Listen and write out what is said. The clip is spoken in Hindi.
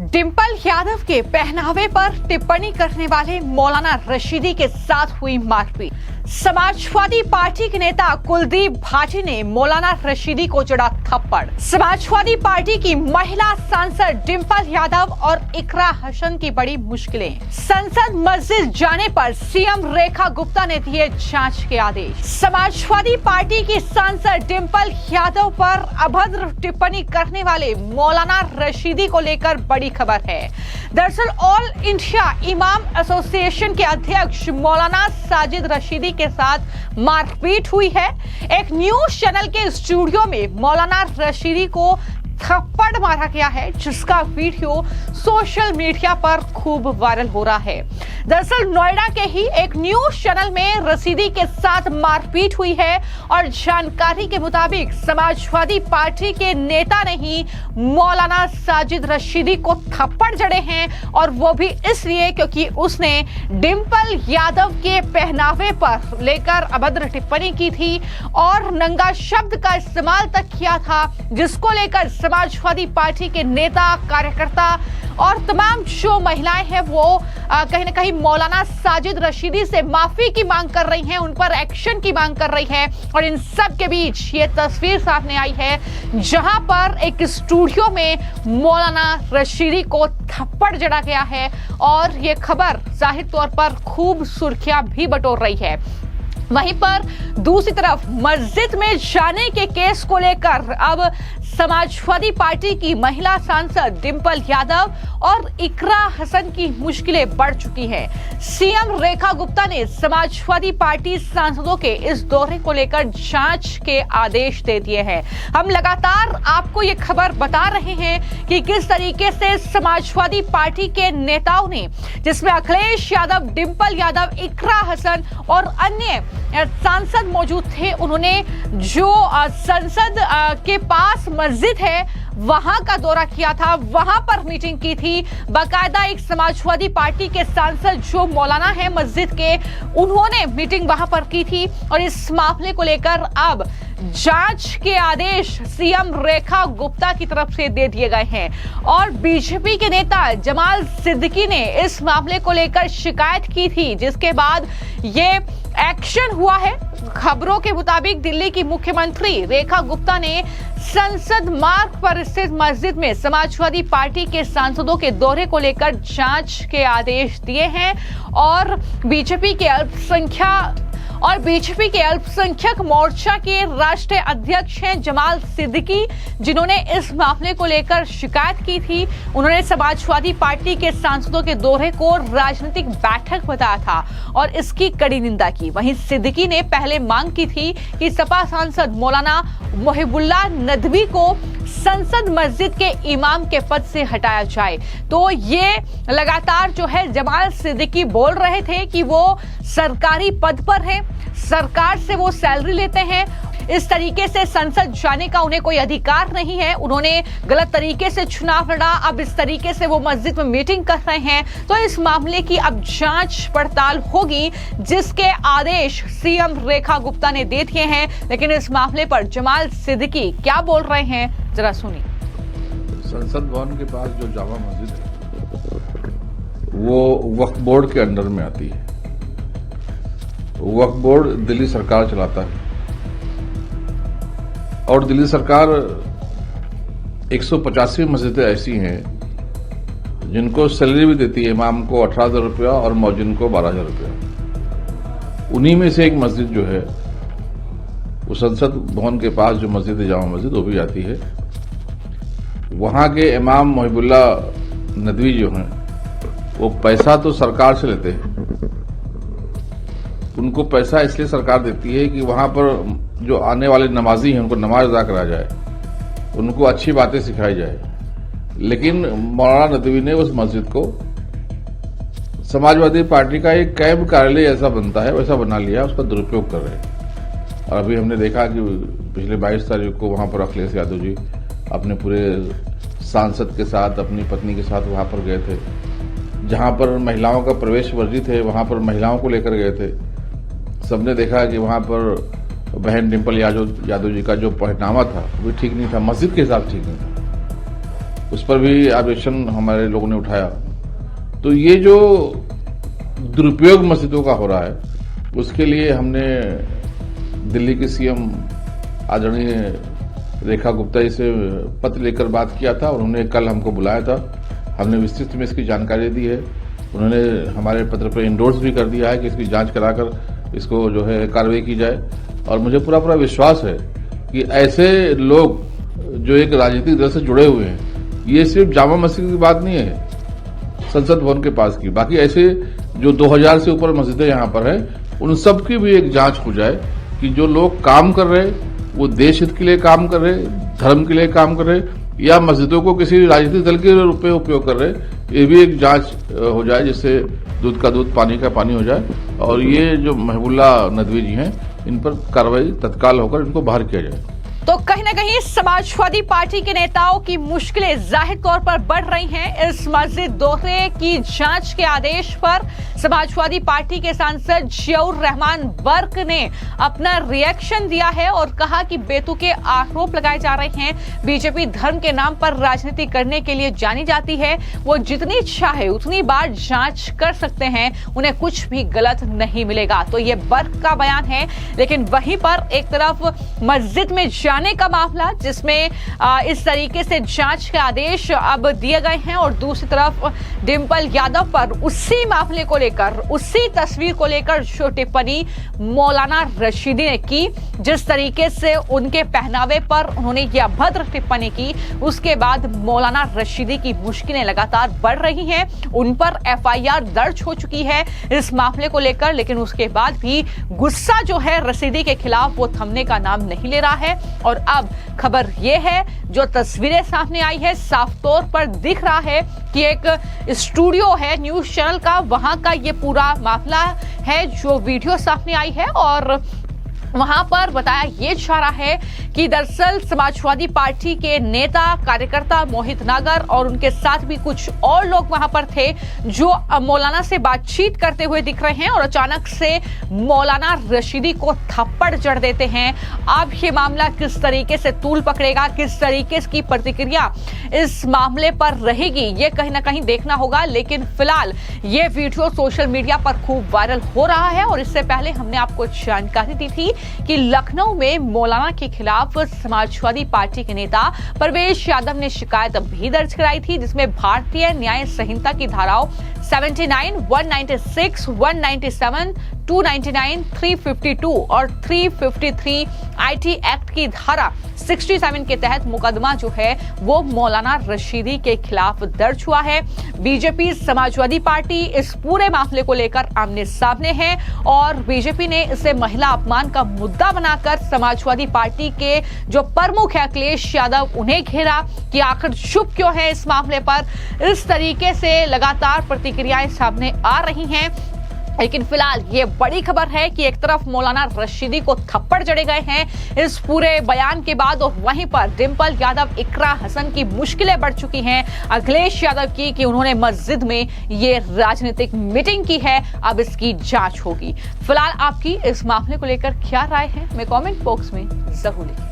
डिंपल यादव के पहनावे पर टिप्पणी करने वाले मौलाना रशीदी के साथ हुई मारपीट। समाजवादी पार्टी के नेता कुलदीप भाटी ने मौलाना रशीदी को जड़ा थप्पड़। समाजवादी पार्टी की महिला सांसद डिंपल यादव और इकरा हसन की बड़ी मुश्किलें। संसद मस्जिद जाने पर सीएम रेखा गुप्ता ने दिए जांच के आदेश। समाजवादी पार्टी की सांसद डिंपल यादव पर अभद्र टिप्पणी करने वाले मौलाना रशीदी को लेकर बड़ी खबर है। दरअसल ऑल इंडिया इमाम एसोसिएशन के अध्यक्ष मौलाना साजिद रशीदी के साथ मारपीट हुई है। एक न्यूज चैनल के स्टूडियो में मौलाना रशीदी को थप्पड़ मारा गया है, जिसका वीडियो सोशल मीडिया पर खूब वायरल हो रहा है। दरअसल नोएडा के ही एक न्यूज चैनल में रशीदी के साथ मारपीट हुई है और जानकारी के मुताबिक समाजवादी पार्टी के नेता ने ही मौलाना साजिद रशीदी को थप्पड़ जड़े हैं, और वो भी इसलिए क्योंकि उसने डिंपल यादव के पहनावे पर लेकर अभद्र टिप्पणी की थी और नंगा शब्द का इस्तेमाल तक किया था, जिसको लेकर समाजवादी पार्टी के नेता, कार्यकर्ता और तमाम जो महिलाएं हैं वो कहीं ना कहीं मौलाना साजिद रशीदी से माफी की मांग कर रही हैं, उन पर एक्शन की मांग कर रही है। और इन सब के बीच ये तस्वीर सामने आई है जहां पर एक स्टूडियो में मौलाना रशीदी को थप्पड़ जड़ा गया है, और ये खबर जाहिर तौर पर खूब सुर्खियां भी बटोर रही है। वहीं पर दूसरी तरफ मस्जिद में जाने के केस को लेकर अब समाजवादी पार्टी की महिला सांसद डिंपल यादव और इकरा हसन की मुश्किलें बढ़ चुकी हैं। सीएम रेखा गुप्ता ने समाजवादी पार्टी सांसदों के इस दौरे को लेकर जांच के आदेश दे दिए हैं। हम लगातार आपको ये खबर बता रहे हैं कि किस तरीके से समाजवादी पार्टी के नेताओं ने, जिसमें अखिलेश यादव, डिंपल यादव, इकरा हसन और अन्य सांसद मौजूद थे, उन्होंने जो संसद के पास मस्जिद है वहां का दौरा किया था, वहां पर मीटिंग की थी। बाकायदा एक समाजवादी पार्टी के सांसद जो मौलाना है मस्जिद के, उन्होंने मीटिंग वहां पर की थी, और इस मामले को लेकर अब जांच के आदेश सीएम रेखा गुप्ता की तरफ से दे दिए गए हैं। और बीजेपी के नेता जमाल सिद्दीकी ने इस मामले को लेकर शिकायत की थी, जिसके बाद ये एक्शन हुआ है। खबरों के मुताबिक दिल्ली की मुख्यमंत्री रेखा गुप्ता ने संसद मार्ग पर स्थित मस्जिद में समाजवादी पार्टी के सांसदों के दौरे को लेकर जांच के आदेश दिए हैं, और बीजेपी के अल्पसंख्यक मोर्चा के राष्ट्रीय अध्यक्ष हैं जमाल सिद्दीकी, जिन्होंने इस मामले को लेकर शिकायत की थी। उन्होंने समाजवादी पार्टी के सांसदों के दौरे को राजनीतिक बैठक बताया था और इसकी कड़ी निंदा की। वहीं सिद्दीकी ने पहले मांग की थी कि सपा सांसद मौलाना मोहिबुल्लाह नदवी को संसद मस्जिद के इमाम के पद से हटाया जाए। तो ये लगातार जो है जमाल सिद्दीकी बोल रहे थे कि वो सरकारी पद पर हैं, सरकार से वो सैलरी लेते हैं, इस तरीके से संसद जाने का उन्हें कोई अधिकार नहीं है। उन्होंने गलत तरीके से चुनाव लड़ा, अब इस तरीके से वो मस्जिद में मीटिंग कर रहे हैं। तो इस मामले की अब जांच पड़ताल होगी, जिसके आदेश सीएम रेखा गुप्ता ने दे दिए हैं। लेकिन इस मामले पर जमाल सिद्दीकी क्या बोल रहे हैं, जरा सुनिए। संसद भवन के पास जो जामा मस्जिद है वो वक्फ बोर्ड के अंडर में आती है। वक्फ बोर्ड दिल्ली सरकार चलाता है, और दिल्ली सरकार 185 मस्जिदें ऐसी हैं जिनको सैलरी भी देती है, इमाम को 18,000 रुपया और मौजिन को 12,000 रुपया। उन्हीं में से एक मस्जिद जो है वो संसद भवन के पास जो मस्जिद है जामा मस्जिद, वो भी आती है। वहां के इमाम मोहिबुल्लाह नदवी जो हैं वो पैसा तो सरकार से लेते हैं। उनको पैसा इसलिए सरकार देती है कि वहां पर जो आने वाले नमाजी हैं उनको नमाज अदा करा जाए, उनको अच्छी बातें सिखाई जाए। लेकिन मौलाना नदवी ने उस मस्जिद को समाजवादी पार्टी का एक कैंप कार्यालय ऐसा बनता है वैसा बना लिया, उसका दुरुपयोग कर रहे हैं। और अभी हमने देखा कि पिछले 22 तारीख को वहां पर अखिलेश यादव जी अपने पूरे सांसद के साथ, अपनी पत्नी के साथ वहां पर गए थे। जहां पर महिलाओं का प्रवेश वर्जित है वहां पर महिलाओं को लेकर गए थे। सबने देखा कि वहां पर बहन डिंपल यादव जी का जो पहनावा था वो भी ठीक नहीं था, मस्जिद के हिसाब ठीक नहीं था। उस पर भी ऑब्जेक्शन हमारे लोगों ने उठाया। तो ये जो दुरुपयोग मस्जिदों का हो रहा है, उसके लिए हमने दिल्ली के सीएम आदरणीय रेखा गुप्ता जी से पत्र लेकर बात किया था और उन्होंने कल हमको बुलाया था। हमने विस्तृत में इसकी जानकारी दी है। उन्होंने हमारे पत्र पर इंडोर्स भी कर दिया है कि इसकी जांच कराकर इसको जो है कार्रवाई की जाए। और मुझे पूरा विश्वास है कि ऐसे लोग जो एक राजनीतिक दल से जुड़े हुए हैं, ये सिर्फ जामा मस्जिद की बात नहीं है संसद भवन के पास की, बाकी ऐसे जो 2000 से ऊपर मस्जिदें यहाँ पर है, उन सब की भी एक जांच हो जाए कि जो लोग काम कर रहे वो देश हित के लिए काम कर रहे, धर्म के लिए काम कर रहे, या मस्जिदों को किसी राजनीतिक दल के रूप में उपयोग कर रहे, ये भी एक जांच हो जाए, जिससे दूध का दूध पानी का पानी हो जाए। और ये जो महबूबुल्ला नदवी जी हैं, इन पर कार्रवाई तत्काल होकर इनको बाहर किया जाए। तो कहीं ना कहीं समाजवादी पार्टी के नेताओं की मुश्किलें जाहिर तौर पर बढ़ रही हैं। इस मस्जिद दोहरे की जांच के आदेश पर समाजवादी पार्टी के सांसद जियाउर रहमान बर्क ने अपना रिएक्शन दिया है और कहा कि बेतुके आरोप लगाए जा रहे हैं। बीजेपी धर्म के नाम पर राजनीति करने के लिए जानी जाती है, वो जितनी चाहे उतनी बार जांच कर सकते हैं, उन्हें कुछ भी गलत नहीं मिलेगा। तो ये बर्क का बयान है। लेकिन वहीं पर एक तरफ मस्जिद में जाने का मामला, जिसमें इस तरीके से जांच के आदेश अब दिए गए हैं, और दूसरी तरफ डिंपल यादव पर उसी मामले को लेकर, उसी तस्वीर को लेकर जो टिप्पणी मौलाना रशीदी ने की, जिस तरीके से उनके पहनावे पर उन्होंने यह अभद्र टिप्पणी की, उसके बाद मौलाना रशीदी की मुश्किलें लगातार बढ़ रही हैं। उन पर एफआईआर दर्ज हो चुकी है इस मामले को लेकर, लेकिन उसके बाद भी गुस्सा जो है रशीदी के खिलाफ वो थमने का नाम नहीं ले रहा है। और अब खबर यह है, जो तस्वीरें सामने आई है, साफ तौर पर दिख रहा है कि एक स्टूडियो है न्यूज चैनल का, वहां का ये पूरा मामला है जो वीडियो सामने आई है। और वहां पर बताया ये जा रहा है कि दरअसल समाजवादी पार्टी के नेता कार्यकर्ता मोहित नागर और उनके साथ भी कुछ और लोग वहां पर थे, जो मौलाना से बातचीत करते हुए दिख रहे हैं और अचानक से मौलाना रशीदी को थप्पड़ जड़ देते हैं। अब ये मामला किस तरीके से तूल पकड़ेगा, किस तरीके की प्रतिक्रिया इस मामले पर रहेगी, ये कहीं ना कहीं देखना होगा। लेकिन फिलहाल ये वीडियो सोशल मीडिया पर खूब वायरल हो रहा है। और इससे पहले हमने आपको जानकारी दी थी कि लखनऊ में मौलाना के खिलाफ समाजवादी पार्टी के नेता परवेश यादव ने शिकायत भी दर्ज कराई थी, जिसमें भारतीय न्याय संहिता की धाराओं 79, 196, 197, 299, 352 और 353 आईटी एक्ट की धारा 67 के तहत मुकदमा जो है वो मौलाना रशीदी के खिलाफ दर्ज हुआ है। बीजेपी समाजवादी पार्टी इस पूरे मामले को लेकर आमने सामने है और बीजेपी ने इसे महिला अपमान का मुद्दा बनाकर समाजवादी पार्टी के जो प्रमुख है अखिलेश यादव, उन्हें घेरा कि आखिर चुप क्यों है इस मामले पर। इस तरीके से लगातार प्रतिक्रियाएं सामने आ रही हैं। लेकिन फिलहाल ये बड़ी खबर है कि एक तरफ मौलाना रशीदी को थप्पड़ जड़े गए हैं इस पूरे बयान के बाद, और वहीं पर डिंपल यादव, इकरा हसन की मुश्किलें बढ़ चुकी हैं अखिलेश यादव की कि उन्होंने मस्जिद में ये राजनीतिक मीटिंग की है। अब इसकी जांच होगी। फिलहाल आपकी इस मामले को लेकर क्या राय है, मैं कमेंट बॉक्स में जरूर लिखें।